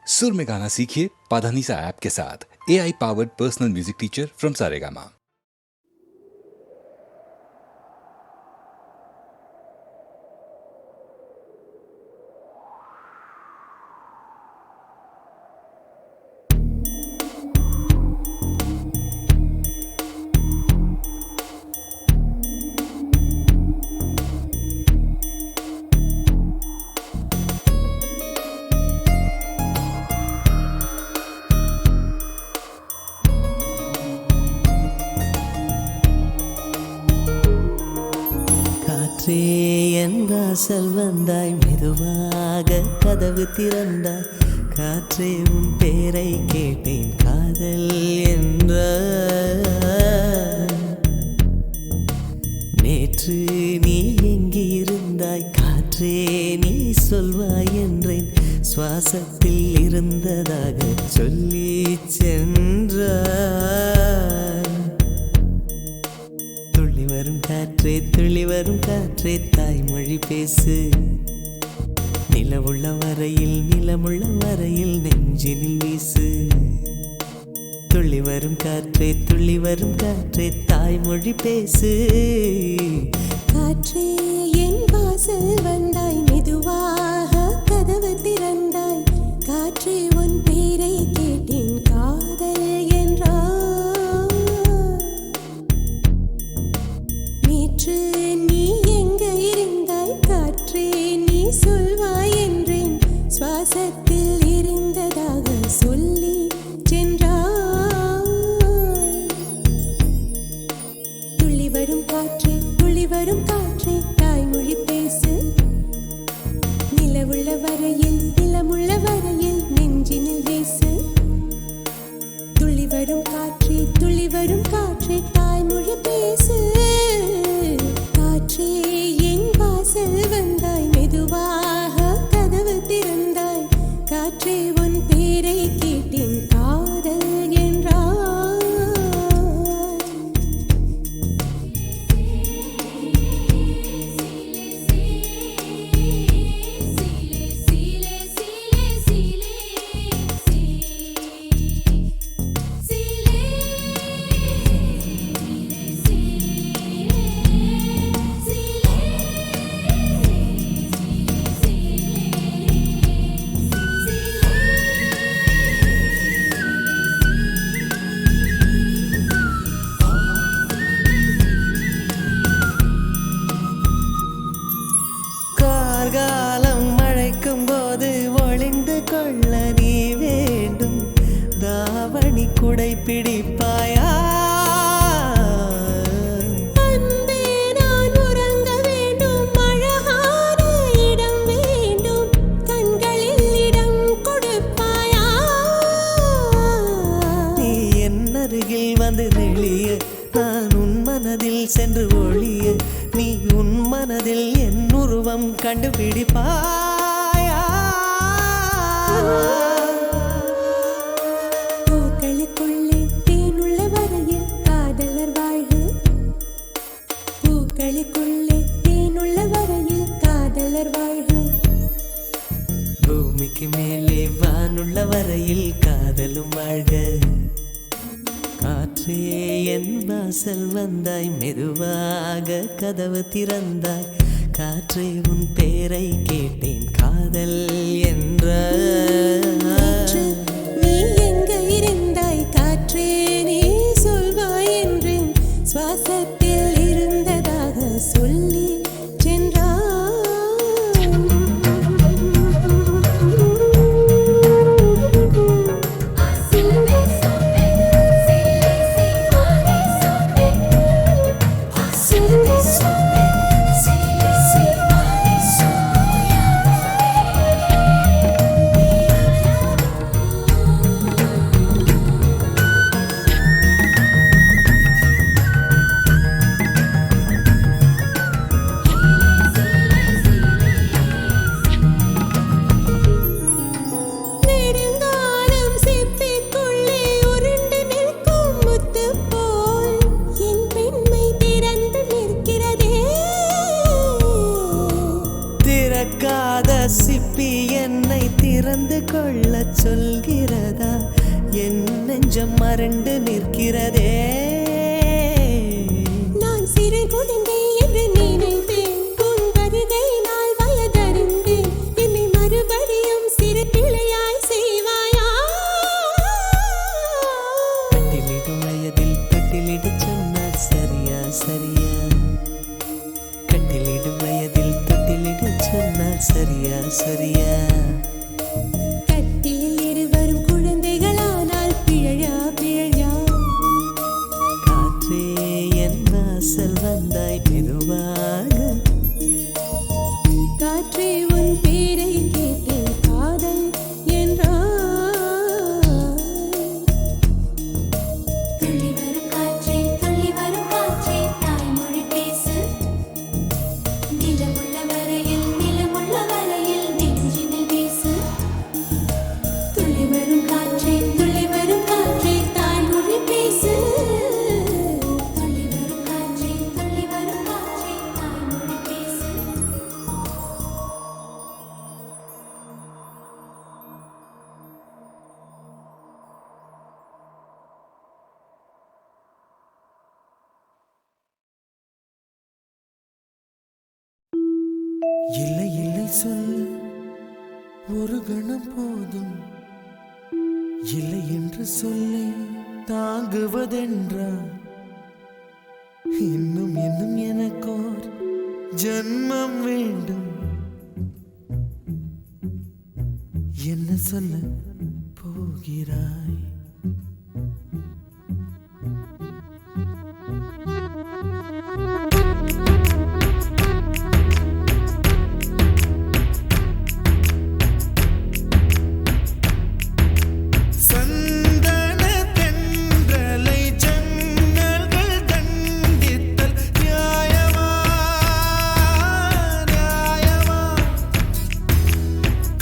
सुर में गाना सीखिए पाधानीसा ऐप के साथ। AI powered personal music teacher from Saregama. காற்றே என் வாசல் வந்தாய், மெதுவாக கதவு திறந்தாய். காற்றே உன் பேரை கேட்டேன், காதல் என்ற. நேற்று நீ எங்கிருந்தாய், காற்றே நீ சொல்வாய் என்றேன். சுவாசத்தில் இருந்ததாக சொல்லி சென்றாய். துள்ளி வரும் காற்றே, துள்ளி வரும் காற்றே, தாய்மொழி பேசு. நிலவுள்ள வரையில், நிலமுள்ள வரையில் நெஞ்சினில் வீசு. துள்ளி வரும் காற்றே, துள்ளி வரும் காற்றே, தாய்மொழி பேசு. காற்றே என் வாசல் வந்தாய், மெதுவாக கதவு திறந்தாய். காற்றே உன் பேரை கேட்டேன், காதல் என்றாய். நேற்று நீ எங்க இருந்தாய், காற்றே நீ சொல்வாய் என்றேன். சுவாசத்தில் இருந்ததாக சொல்லி சென்றாய். துள்ளி வரும் காற்றே, துள்ளி வரும் காற்றே, தாய்மொழி பேசு. நிலவுள்ள வரையில், நிலமுள்ள வரையில் நெஞ்சினில் வீசு. துள்ளி வரும் காற்றே, துள்ளி வரும் காற்றே, தாய்மொழி பேசு. காற்றே என் வாசல் வந்தாய், மெதுவாக கதவு திறந்தாய். காற்றே உன் பேரை கேட்டேன், காதல் என்றாய். கார்காலம் மழைக்கும் போது ஒளிந்து கொள்ள நீ வேண்டும். தாவணி குடை பிடிப்பாயா? அன்பே நான் உறங்க வேண்டும், அழகான இடம் வேண்டும். கண்களில் இடம் கொடுப்பாயா? நீ என் அருகில் வந்து நெளிய, நான் உன் மனதில் சென்று ஒளிய. நீ உன் மனதில் என் உருவம் கண்டுபிடிப்பாயா? பூக்களுக்குள்ளே தேனுள்ள வரையில் காதலர் வாழ்வு. பூக்களுக்குள்ளே தேனுள்ள வரையில் காதலர் வாழ்வு. பூமிக்கு மேலே வானுள்ள வரையில் காதலும் வாழ்க. காற்றே என் வாசல் வந்தாய், மெதுவாக கதவு திறந்தாய். காற்றே உன் பேரை கேட்டேன், காதல் என்ற. நேற்று நீ எங்க இருந்தாய், காற்றே நீ சொல்வாய் என்றேன். சுவாசத்தில் இருந்ததாக சொல்லி சென்றாய். சொல்கிறதா என் நெஞ்சம் மறண்டு நிற்கிறதே நான் சிறு குழந்தை என்று நினைத்தேன் உன் வருகையினால் வயதறிந்தேன் என்னை மறுபடியும் சிறு பிள்ளையாய் செய்வாயா கட்டிலிடும் வயதில் தொட்டிலிட சொன்னால் சரியா சரியா கட்டிலிடும் வயதில் தொட்டிலிட சொன்னால் சரியா சரியா கட்டிலில் இருவரும் குழந்தைகளானால் பிழையா பிழையா காற்றே என் வாசல் வந்தாய் மெதுவாக காற்றே உன் பேரை கேட்டேன் காதல் என்றாய் துள்ளி வரும் காற்றே தாய்மொழி பேசு நிலமுள்ள வரையில் நெஞ்சினில் வீசு துள்ளி வரும் காற்றே தாய்மொழி பேசு துள்ளி வரும் காற்றே தாய்மொழி பேசு இல்லை இல்லை சொல்ல ஒரு கணம் போதும் இல்லை என்று சொல்லை தாங்குவதென்றா இன்னும் இன்னும் எனக்கோர் ஜன்மம் வேண்டும் என்ன சொல்ல போகிறாய் சந்தன தென்றலை ஜன்னல்கள் தண்டித்தல் நியாயமா நியாயமா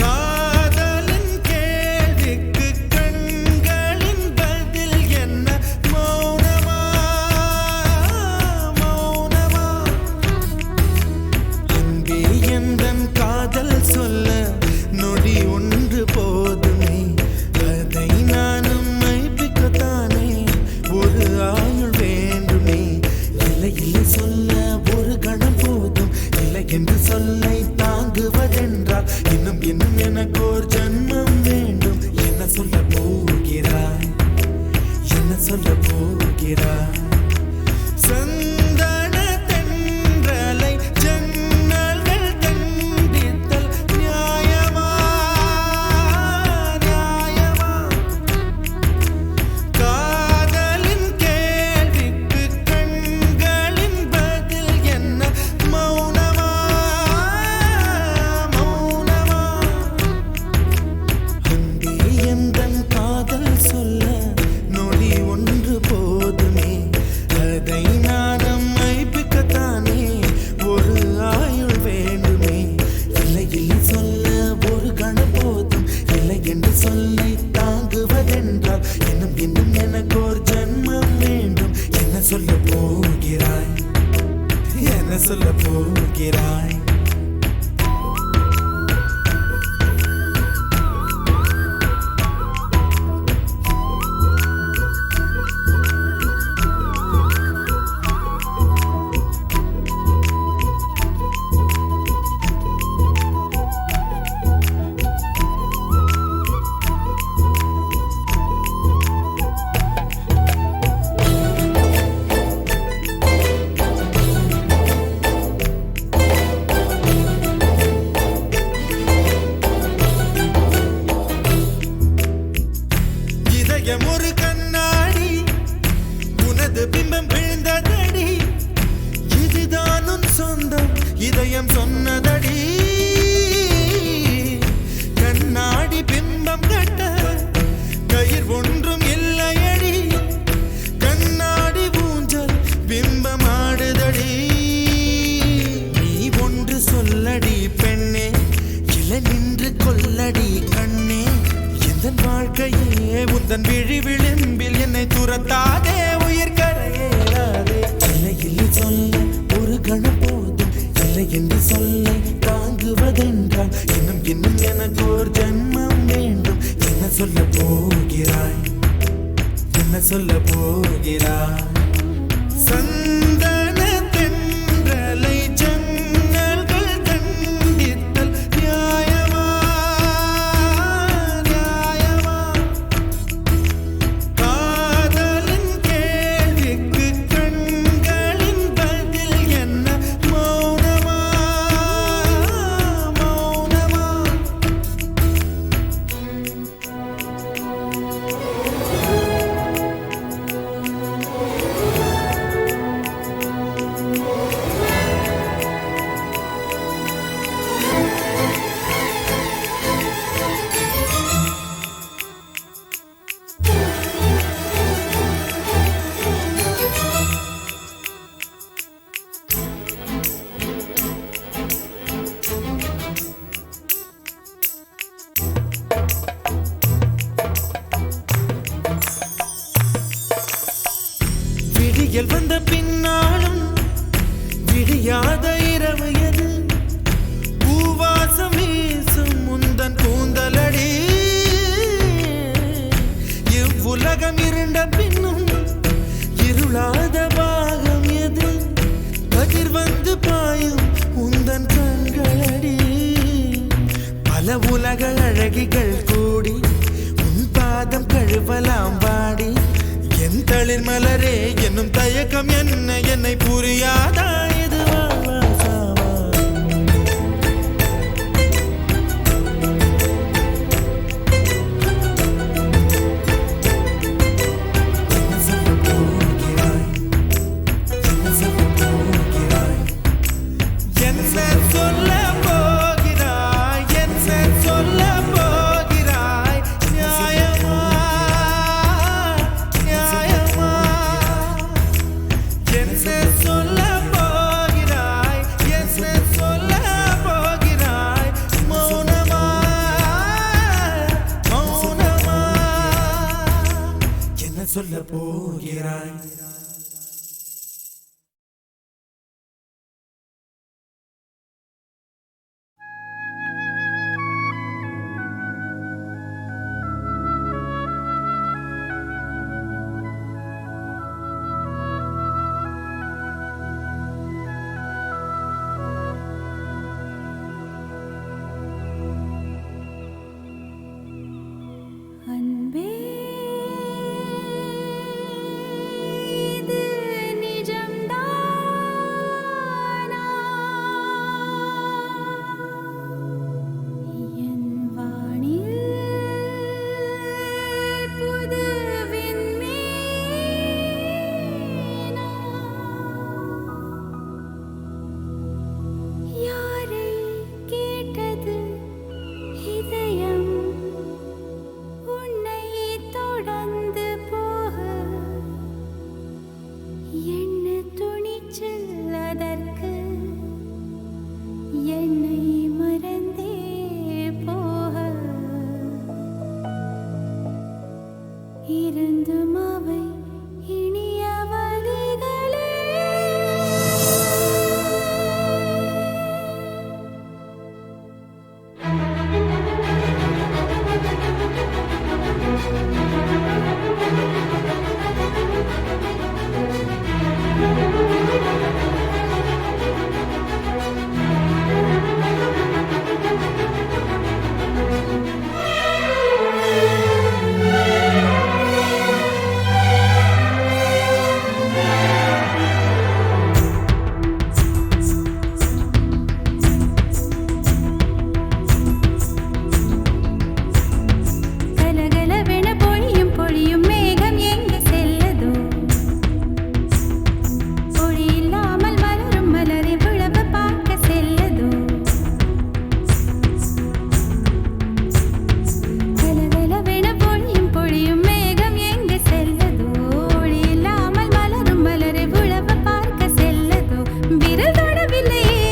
காதலின் கேள்விக்கு கண்களின் பதில் என்ன மௌனமா மௌனமா அன்பே எந்தன் காதல் சொல்ல நொடி ஒன்று போதுமே அதை நானும் மைப்பிக்கத்தானே ஒரு ஆயுள் வேண்டுமே இல்லை இல்லை சொல்ல ஒரு கணம் போதும் இல்லை என்று சொல்லை தாங்குவதென்றால் இன்னும் இன்னும் எனக்கு ஒரு ஜன்மம் வேண்டும் என்ன சொல்ல போகிறாய் என்ன சொல்ல போகிறாய் சந்தன தென்றலை ஜன்னல்கள் தண்டித்தல் நியாயமா நியாயமா காதலின் கேள்விக்கு கண்களின் பதில் என்ன மௌனமா மௌனமா அன்பே எந்தன் காதல் சொல்ல நொடி ஒன்று போதுமே அதை நானும் மைப்பிக்கத்தானே ஒரு ஆயுள் வேண்டுமே இல்லை இல்லை சொல்ல ஒரு கணம் போதும் இல்லை என்று சொல்லை தாங்குவதென்றால் இன்னும் இன்னும் எனக்கு ஒரு ஜன்மம் வேண்டும் என்ன சொல்ல போகிறாய் என்ன சொல்ல போகிறாய் இதயம் ஒரு கண்ணாடி உனது பிம்பம் விழுந்ததடி இதுதான் உன் சொந்தம் இதயம் சொன்னதடி கண்ணாடி பிம்பம் கட்ட கயிர் ஒன்றும் இல்லையடி கண்ணாடி ஊஞ்சல் பிம்பம் ஆடுதடி நீ ஒன்று சொல்லடி பெண்ணே இல நின்று கொல்லடி கண்ணே எந்தன் வாழ்க்கையே உந்தன் விழி விளிம்பில் என்னை துரத்தாதே உயிர் கரையேறாதே இல்லை இல்லை சொல்ல ஒரு கணம் போதும் இல்லை என்று சொல்லை தாங்குவதென்றால் இன்னும் இன்னும் எனக்கு ஒரு ஜன்மம் வேண்டும் என்ன சொல்ல போகிறாய், என்ன சொல்ல போகிறாய்? சந்தன தென்றலை ஜன்னல்கள் கண்டித்தல் நியாயமா நியாயமா? காதலின் கேள்விக்கு கண்களின் பதில் என்ன மௌனமா மௌனமா? விடியல் வந்த பின்னாலும் விடியாத இரவு எது? பூவாசம் வீசும் முந்தன் கூந்தலடி. இவ்வுலகம் இருண்ட பின்னும் இருளாத பாகம் எது? கதிர் வந்து பாயும் உந்தன் கண்களடி. பல உலக அழகிகள் கூடி உன் பாதம் கழுவலாம் பாடி. என் தளிர் மலரே என்னும் தயக்கம் என்ன, என்னை புரியாதா? இது வாசாவா? என்ன சொல்ல போகிறாய், என்ன சொல்ல போகிறாய்? என்ன சொல்ல போகிறாய், என்ன சொல்ல போகிறாய்? நியாயமா நியாயமா? என்ன சொல்ல போகிறாய், என்ன சொல்ல போகிறாய்? மௌனமா மௌனமா? என்ன சொல்ல போகிறாய்? அன்பே இது நிஜம்தானா? என் வானில் புது விண்மீனா? யாரை கேட்டது இதயம் உன்னை தொடர்ந்து போக? என்ன துணிச்சல் அதற்கு? என்னை மறந்தே போக இருந்தும் அவை இனிய வழிகளே. கலகலவென பொழியும் பொழியும் மேகம் எங்கு செல்லதோ? பொழி இல்லாமல் மலரும் மலரை விழவு பார்க்க செல்லதோ? கலகலவென பொழியும் பொழியும் மேகம் எங்கு செல்லதோ? ஒளி இல்லாமல் மலரும் மலரை விழவு பார்க்க செல்லதோ? விரல் தொடவில்லையே,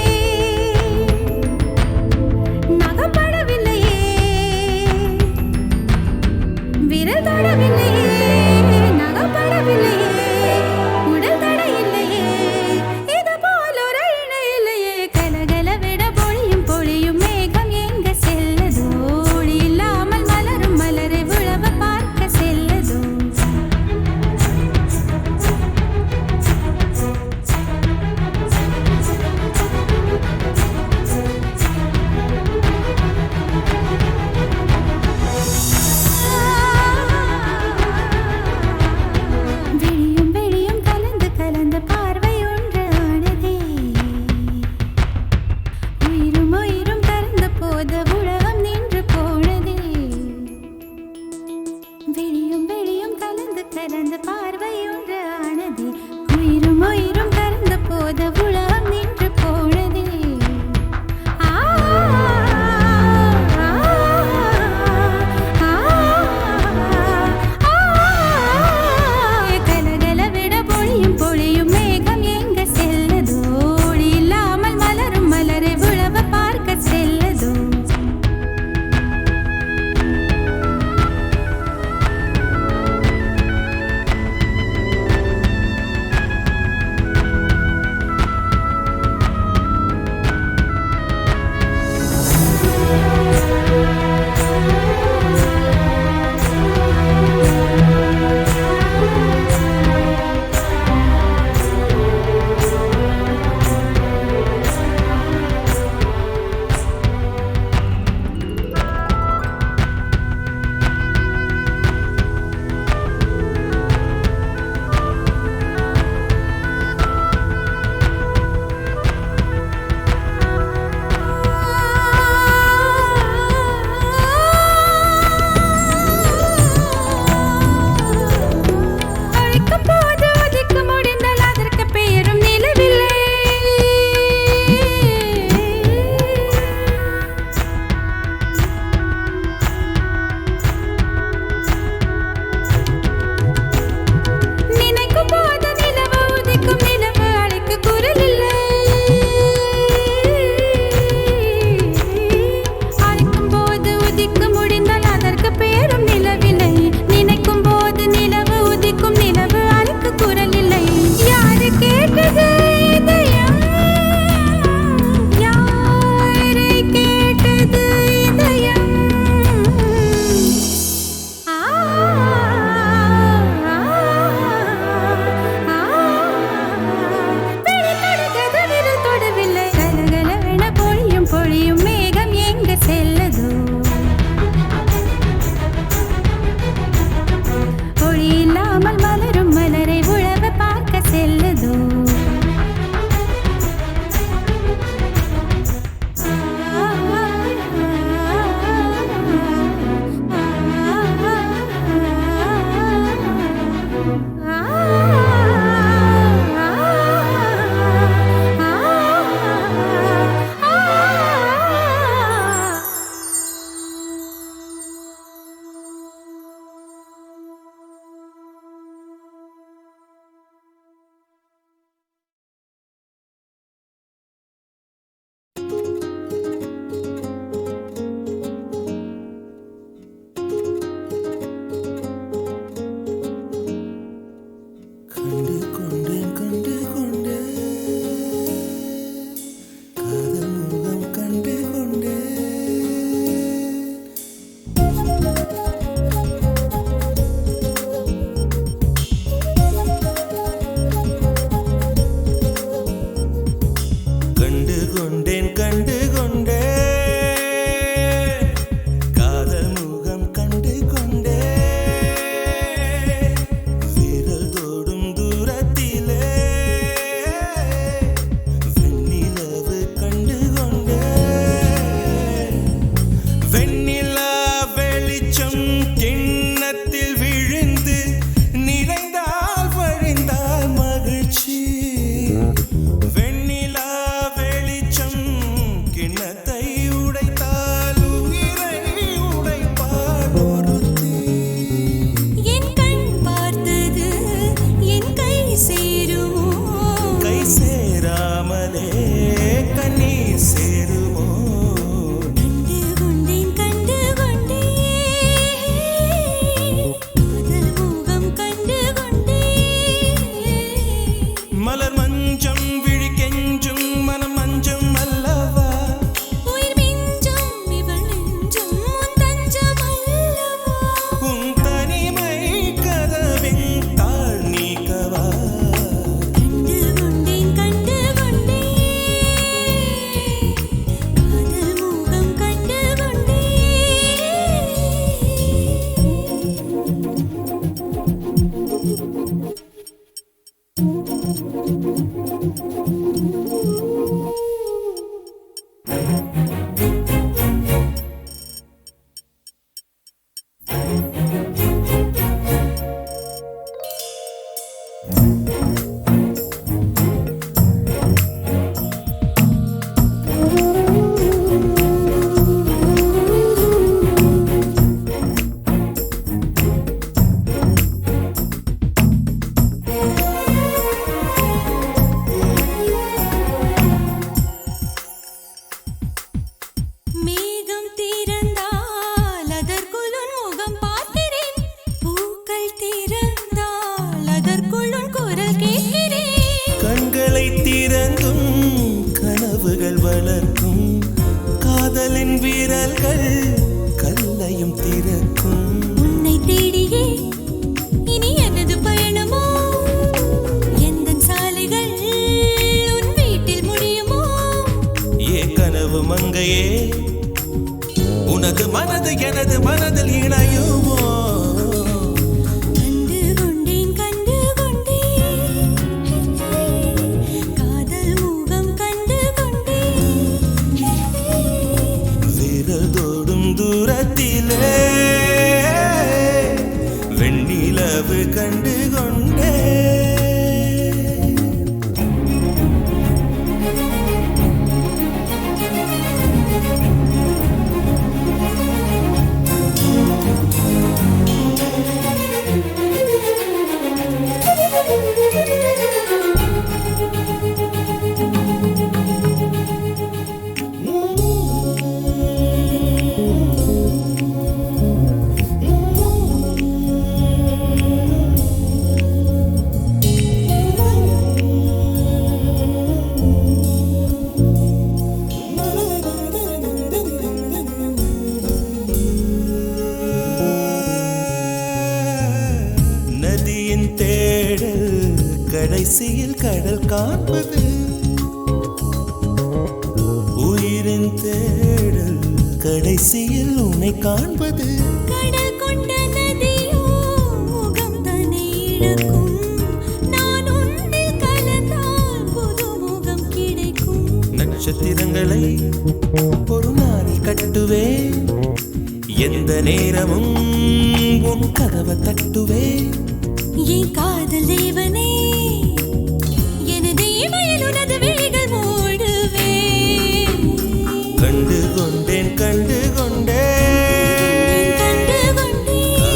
நகப்படவில்லையே, விரல் தொடவில்லையே, நகப்படவில்லையே, உடல் தடை இல்லையே, இது போல் ஒரு இணை இல்லையே. கலகலவென பொழியும் பொழியும் மேகம் எங்க செல்லதோ? ஒளி இல்லாமல் மலரும் மலரை விழ கடந்த பார்வை ஒன்று ஆனதே உயிரும் உயிரும் கறந்த போத உலகம் நின்று போனதே கலகல விட பொழியும் பொழியும் மேகம் எங்க செல்லதோ ஒளி இல்லாமல் மலரும் மலரை உழவ பார்க்க செல்லதோ வளர்க்கும் காதலின் வீரர்கள் கல்லையும் திறக்கும். உன்னை தேடியே இனி எனது பயணமோ, எந்த சாலைகள் உன் வீட்டில் முடியுமோ? ஏ கனவு மங்கையே, உனது மனது எனது மனதில் இணையுமோ? தூரத்திலே வெண்ணிலவு கண்டு கொண்டே. நதியின் தேடல் கடைசியில் கடல் காண்பது, உயிரின் தேடல் கடைசியில் உன்னை காண்பது. கடல் கொண்ட நதியோ முகம் தன்னை இழக்கும், நான் உன்னில் கலந்தால் புது முகம் கிடைக்கும். நட்சத்திரங்களை ஒரு நாளில் கட்டுவேன், எந்த நேரமும் உன் கதவை தட்டுவேன். என் காதல் தேவனே, எனது இமையில் உனது விழிகள் மூடுவேன். கண்டு கொண்டேன் கண்டு கொண்டேன் கண்டு கொண்டேன்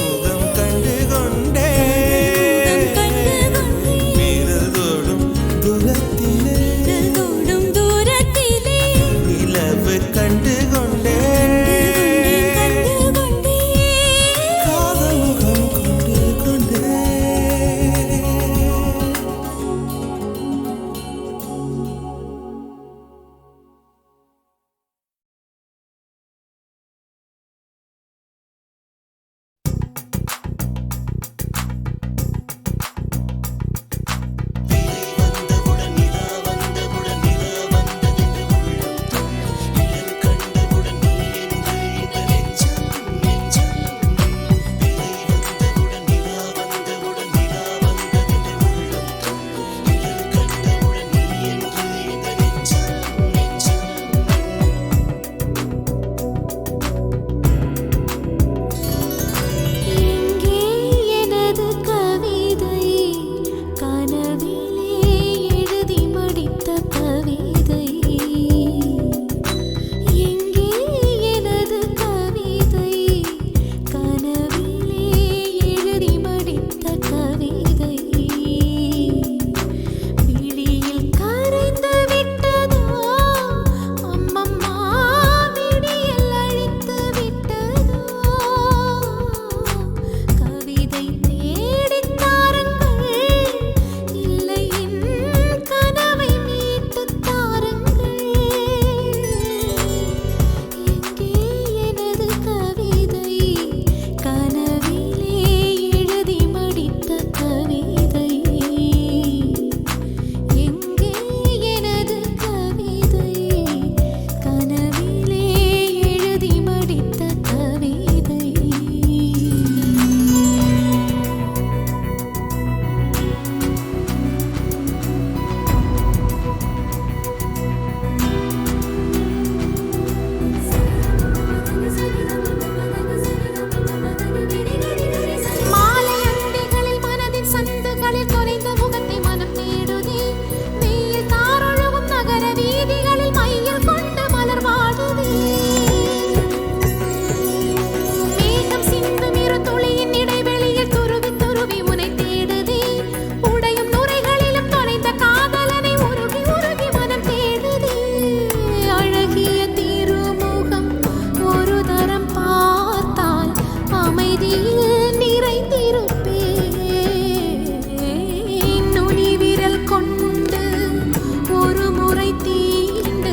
முகம் கண்டு கொண்டேன். வீரல் தோடும் தூரத்திலே தோடும் தூரத்திலே நிலவு கண்டு கொண்டேன். காதல் முகம் கொண்டு கொண்டேன். கொண்டு ஒரு முறை தீண்டு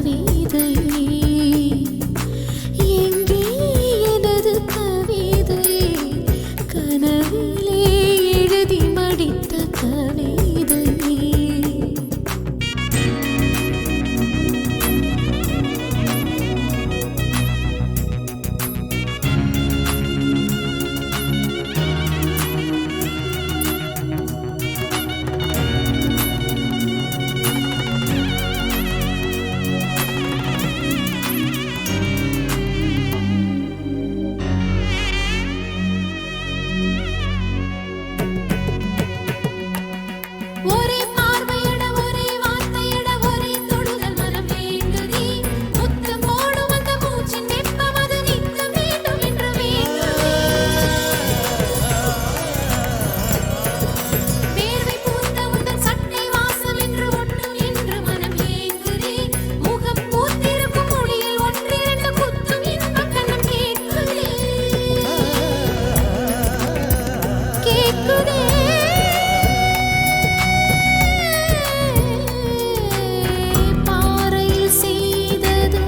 கவிதை எங்கே எனது கவிதை கனவிலே எழுதி மடித்த கவிதை ஒரே பார்வையிட ஒரே வார்த்தையிட ஒரே தொடுதல் மனம் வேண்டுதே முத்தம் போடும் அந்த மூச்சின் வெப்பம் அது நித்தம் வேண்டும் என்று வேண்டுதே வேர்வை பூத்த உந்தன் சட்டை வாசம் என்று ஒட்டும் என்று மனம் ஏங்குதே முகம் பூத்திருக்கும் மொழியில் ஒன்றிரண்டு குத்தும் இன்பக் கண்ணம் கேட்குதே பாறையில் செய்தது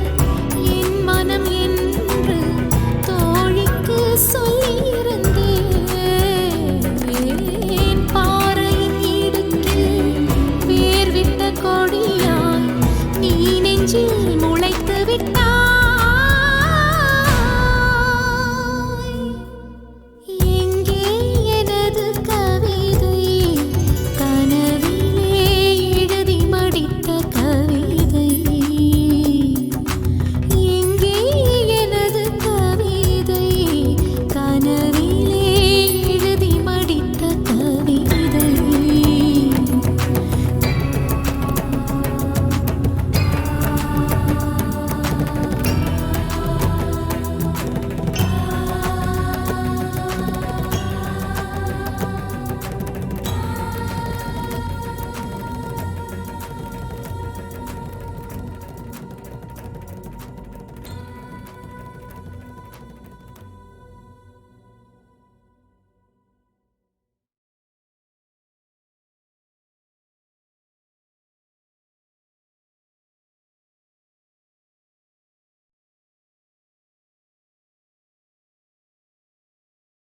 என் மனம் என்று தோழிக்கு சொல்லியிருந்தேன் பாறையின் இடுக்கில் வேர்விட்ட கொடியாய் நீ நெஞ்சில் முளைத்து விட்டாய் எங்கே எனது கவிதை கனவிலே எழுதி மடித்த கவிதை எங்கே எனது கவிதை கனவிலே எழுதி மடித்த கவிதை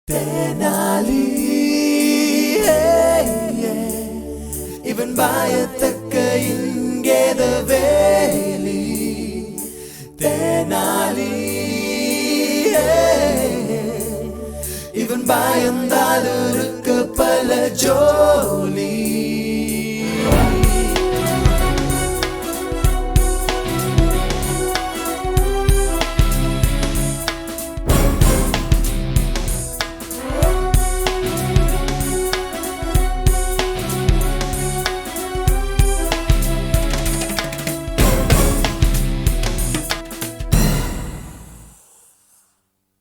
தேனாலி இவன் பாயத்தக்க இங்கேத வேலி தேனாலி இவன் பயந்தால் இருக்க பல ஜோலி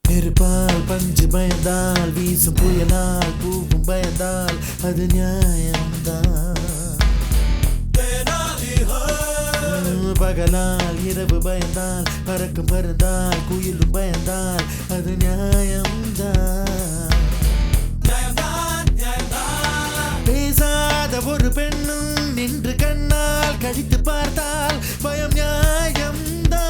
நெருப்பால் பஞ்சு பயந்தால் வீசும் புயலால் பூவும் பயந்தால் அது நியாயம்தான் பகலால் இரவு பயந்தால் பறக்கும் பறந்தால் குயிலும் பயந்தால் அது நியாயம்தான் பேசாத ஒரு பெண்ணும் நின்று கண்ணால் கழித்து பார்த்தால் பயம் நியாயம்தான்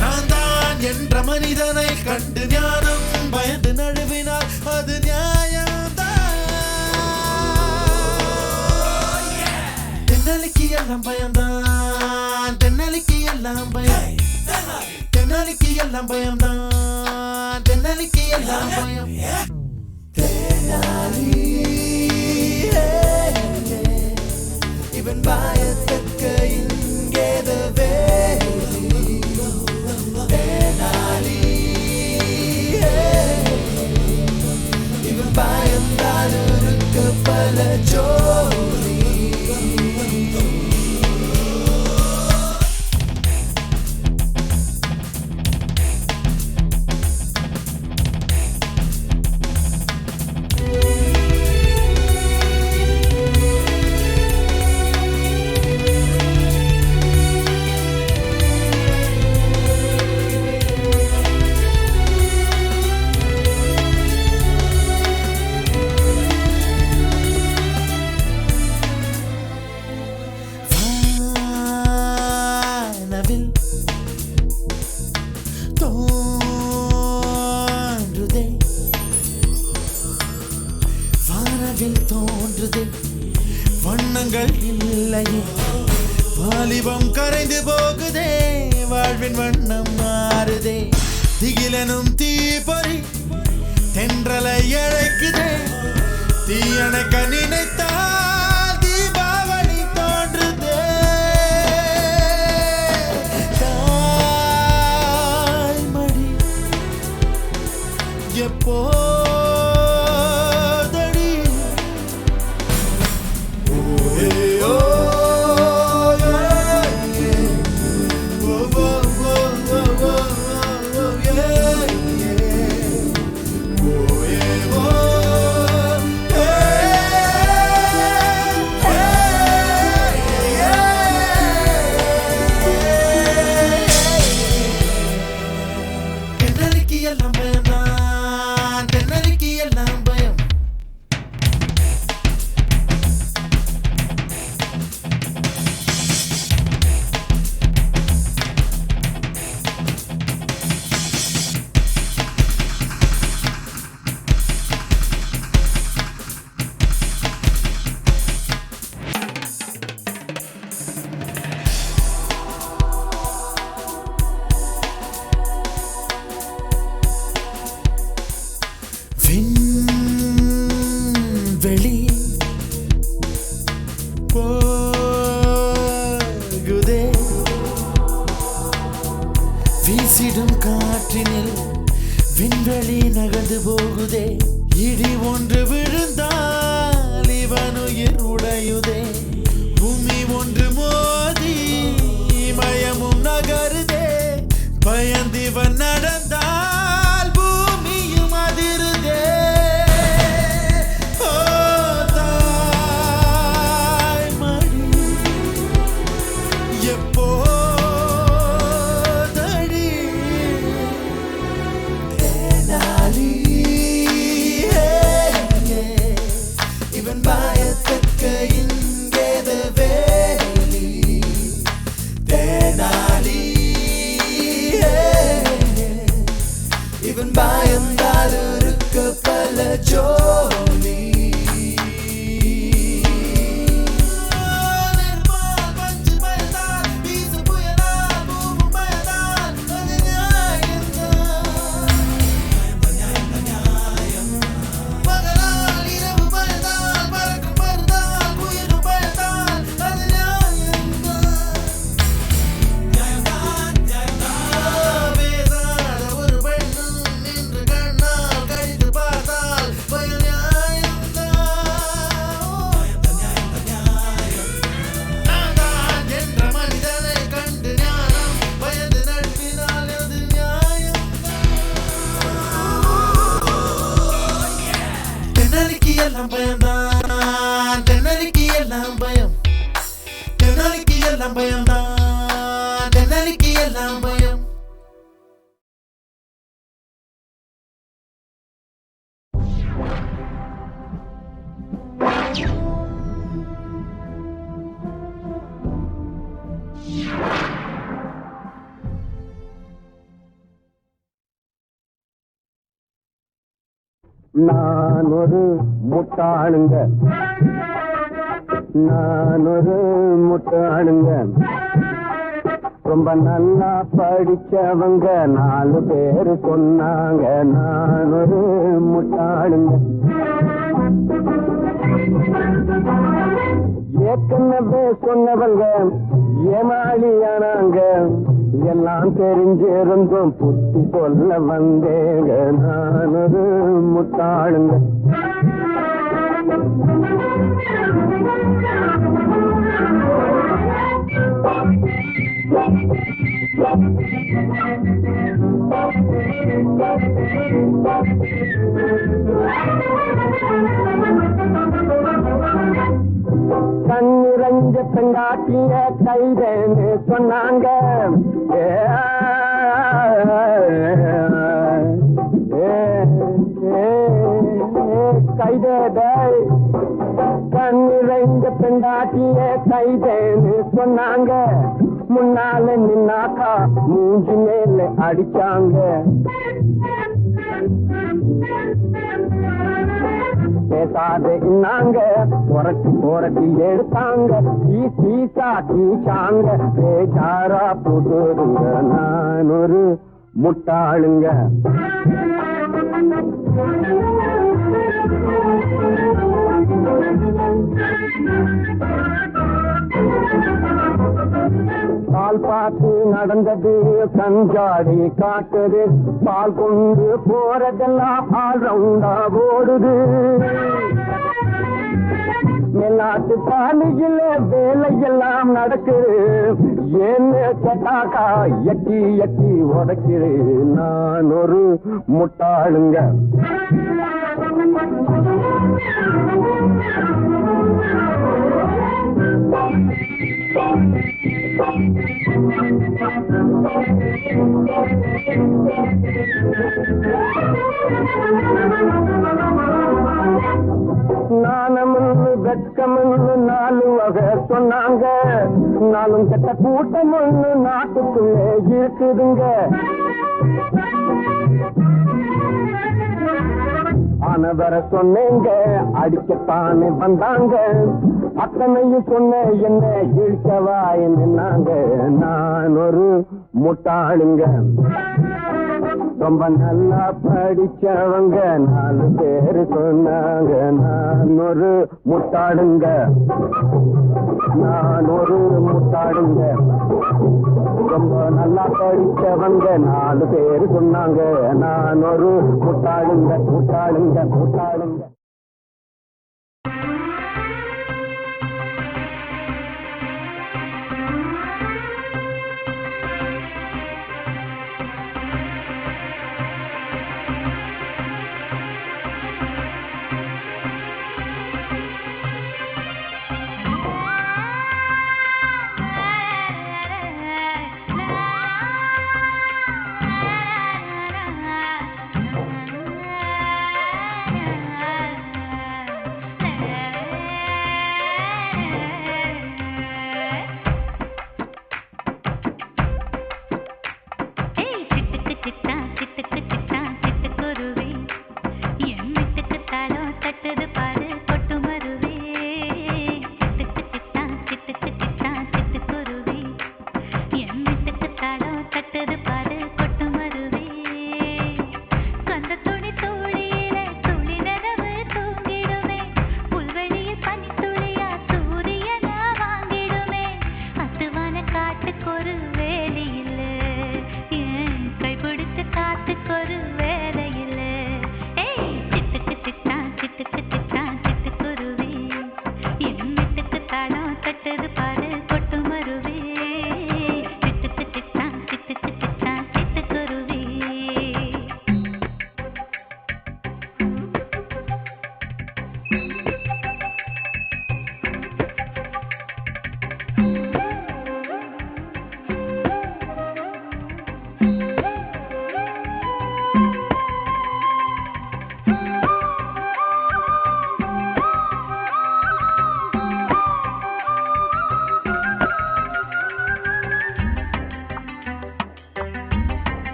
நான் தான் என்ற மனிதனை கண்டு ஞானம் பயந்து நழுவினால் அது நியாயம்தான் தென்னலிக்கு எல்லாம் பயம்தான் தென்னலிக்கு எல்லாம் பயம் தென்னலிக்கு எல்லாம் பயம்தான் தென்னலிக்கு எல்லாம் பயம் தேனாலி இவன் பாயத்தக்க இங்கேத வேலி தேனாலி இவன் பயந்தால் இருக்க பல ஜோலி வாலிபம் கரைந்து போகுதே வாழ்வின் வண்ணம் மாறுதே திகிலனும் தீபொறி தென்றலை அழைக்குதே தீயணைக்க நினைத்தால் தீபாவளி தோன்றுதே தாய்மடி எப்போதடி ஓ வெளி போகுதே வீசிடும் காற்றினில் விண்வெளி நகர்ந்து போகுதே இடி ஒன்று விழுந்தால் இவனுயிர் உடையுதே பூமி ஒன்று மோதி மயமும் நகருதே பயந்திவன் நடந்தால் பூமியும் அதிருதே நான் ஒரு முட்டாளுங்க ரொம்ப நல்லா படிச்சவங்க 4 பேரு சொன்னாங்க நான் ஒரு முட்டாளுங்க ஏற்கனவே சொன்னவங்க ஏமாளியானாங்க எல்லாம் தெரிஞ்சிருந்தும் புத்தி சொல்ல வந்தேங்க நான் ஒரு முட்டாளுங்க கண்ணிரஞ்ச பெண்டாட்டிய கைதேன்னு சொன்னாங்க கைதே கண்ணிரஞ்ச பெண்டாட்டிய கைதேன்னு சொன்னாங்க முன்னால நின்னாக்கா மூஞ்சி மேல அடிச்சாங்க பேசாத இன்னாங்க புரட்டி எடுத்தாங்க ஈசா கீச்சாங்க பேச்சாரா புதுருங்க நான் ஒரு முட்டாளுங்க பால் பார்த்து நடந்தது கஞ்சாடி காட்டுது பால் கொண்டு போறதெல்லாம் ஆல் ரவுண்டா ஓடுது மேலாட்டு பானையில வேலையெல்லாம் நடக்குது என்ன கேட்டாக்கா எட்டி உதைக்குது நான் ஒரு முட்டாளுங்க நாணமுன்னு வெட்கமுன்னு 4 வகை சொன்னாங்க நாளும் கெட்ட கூட்டம் ஒண்ணு நாட்டுக்குள்ளே இருக்குதுங்க ஆனவர சொன்னேங்க அடிக்கத்தானே வந்தாங்க அத்தனையும் சொன்ன என்ன இழுக்கவா என்னங்க நான் ஒரு முட்டாளுங்க ரொம்ப நல்லா படிச்சவங்க 4 பேரு சொன்னாங்க நான் ஒரு முட்டாளுங்க நான் ஒரு முட்டாளுங்க ரொம்ப நல்லா படிச்சவங்க 4 பேரு சொன்னாங்க நான் ஒரு முட்டாளுங்க முட்டாளுங்க முட்டாளுங்க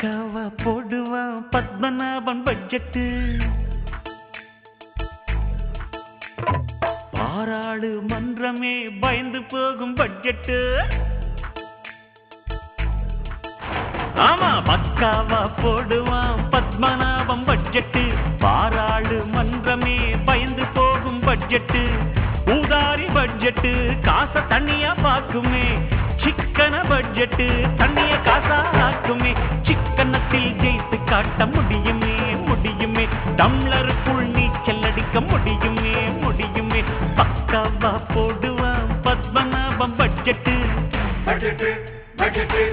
பக்காவா போடுவான் பத்மநாபன் பட்ஜெட்டு. பாராளுமன்றமே பயந்து போகும் பட்ஜெட்டு. ஆமா, பக்காவா போடுவான் பத்மநாபம் பட்ஜெட்டு. பாராளுமன்றமே பயந்து போகும் பட்ஜெட்டு. ஊதாரி பட்ஜெட்டு காசை தண்ணியா பாக்குமே. சிக்கன பட்ஜெட்டு தண்ணிய காசா ஆக்குமே. சிக்கனத்தில் ஜெயித்து காட்ட முடியுமே முடியுமே. டம்ளருக்குள் நீச்சல் அடிக்க முடியுமே முடியுமே. பக்காவா போடுவான் பத்மநாபம் பட்ஜெட்டு.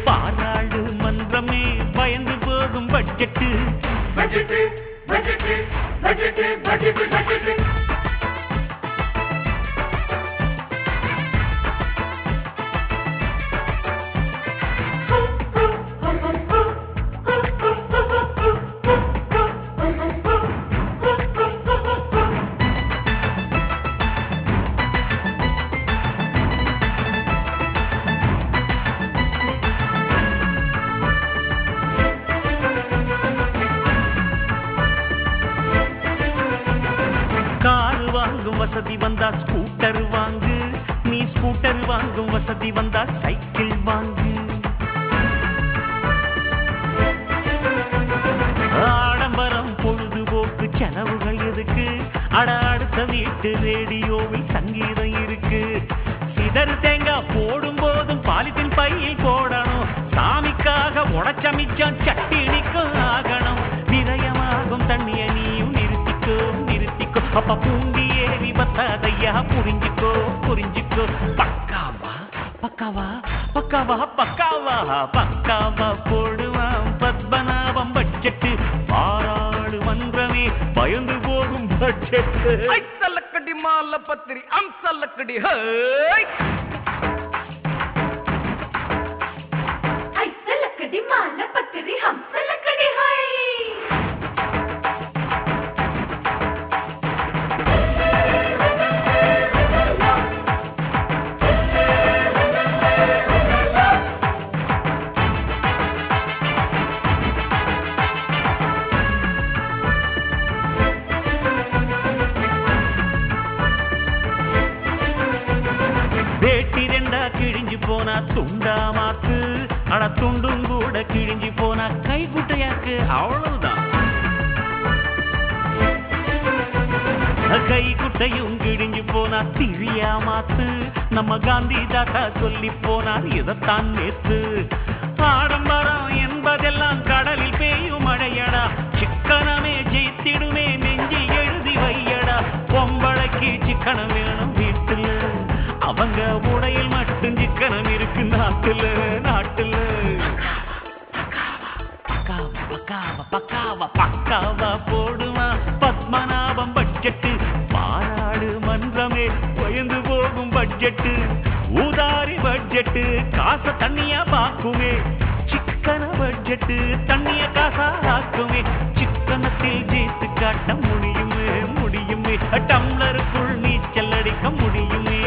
பாராளுமன்றமே பயந்து போகும் பட்ஜெட்டு. வசதி வந்தா ஸ்கூட்டர் வாங்கு. நீ ஸ்கூட்டர் வாங்கும் வசதி வந்தா சைக்கிள் வாங்கு. ஆடம்பரம் பொழுதுபோக்கு செலவுகள் எதுக்கு? அடுத்த வீட்டு ரேடியோவில் சங்கீதம் இருக்கு. சிதறு தேங்காய் போடும் போதும் பாலித்தின் பையில் போடணும். சாமிக்காக உடச்சமிச்சம் சட்டினிக்கும் ஆகணும். விரயமாகும் தண்ணிய நீயும் நிறுத்திக்கோ நிறுத்திக்கோ. அப்ப பூண்டி ஏறி பத்தாதையா புரிஞ்சுக்கோ புரிஞ்சுக்கோ. பக்காவா பக்காவா பக்காவா பக்காவா பக்காவா போடுவான் பத்மநாபம் பட்ஜெட்டு. பாராளுமன்றமே பயந்து போகும் பட்ஜெட்டு. சல்லக்கடி மால பத்திரி அம்சல்லக்கடி ஐசலக்கடி மால பத்திரி ஹம்சலக்கடி ஹை. வேட்டி ரெண்டா கிழிஞ்சு போனா துண்டா மாத்து. அட துண்டும் கூட கிழிஞ்சு போனா கை குட்டையாக்கு. அவ்வளவுதான். கை குட்டையும் கிழிஞ்சு போனா திரியா மாத்து. நம்ம காந்தி தாத்தா சொல்லி போனார் இதைத்தான் நேத்து. ஆடம்பரம் என்பதெல்லாம் கடலில் பெய்யும் மழையடா. சிக்கனமே ஜெயித்திடுமே நெஞ்சில் எழுதி வையடா. பொம்பளைக்கு சிக்கனம் வேணும் வீட்டுல. அவங்க உடையில் மட்டும் சிக்கனம் இருக்கு நாட்டுல நாட்டுல. பக்காவா போடுவான் பத்மநாபம் பட்ஜெட்டு. பாராளுமன்றமே பயந்து போகும் பட்ஜெட்டு. ஊதாரி பட்ஜெட்டு காசை தண்ணியா பாக்குமே. சிக்கன பட்ஜெட்டு தண்ணிய காசா ஆக்குமே. சிக்கனத்தில் ஜெயித்து காட்ட முடியுமே முடியுமே. டம்ளருக்குள் நீச்சல் அடிக்க முடியுமே